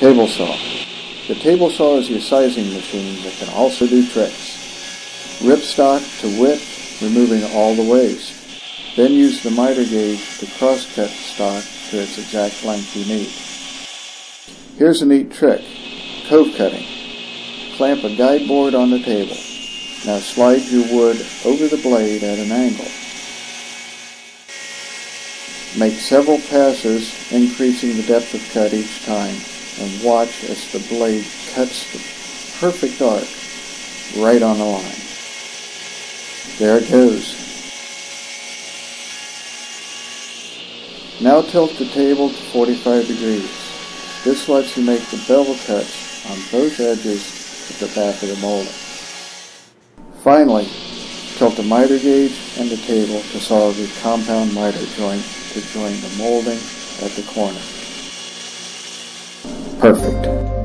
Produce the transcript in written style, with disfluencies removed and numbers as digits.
Table saw. The table saw is your sizing machine that can also do tricks. Rip stock to width, removing all the waste. Then use the miter gauge to cross-cut stock to its exact length you need. Here's a neat trick, cove cutting. Clamp a guide board on the table. Now slide your wood over the blade at an angle. Make several passes, increasing the depth of cut each time, and watch as the blade cuts the perfect arc right on the line. There it goes. Now tilt the table to 45 degrees. This lets you make the bevel cuts on both edges of the back of the molding. Finally, tilt the miter gauge and the table to solve your compound miter joint to join the molding at the corner. Perfect.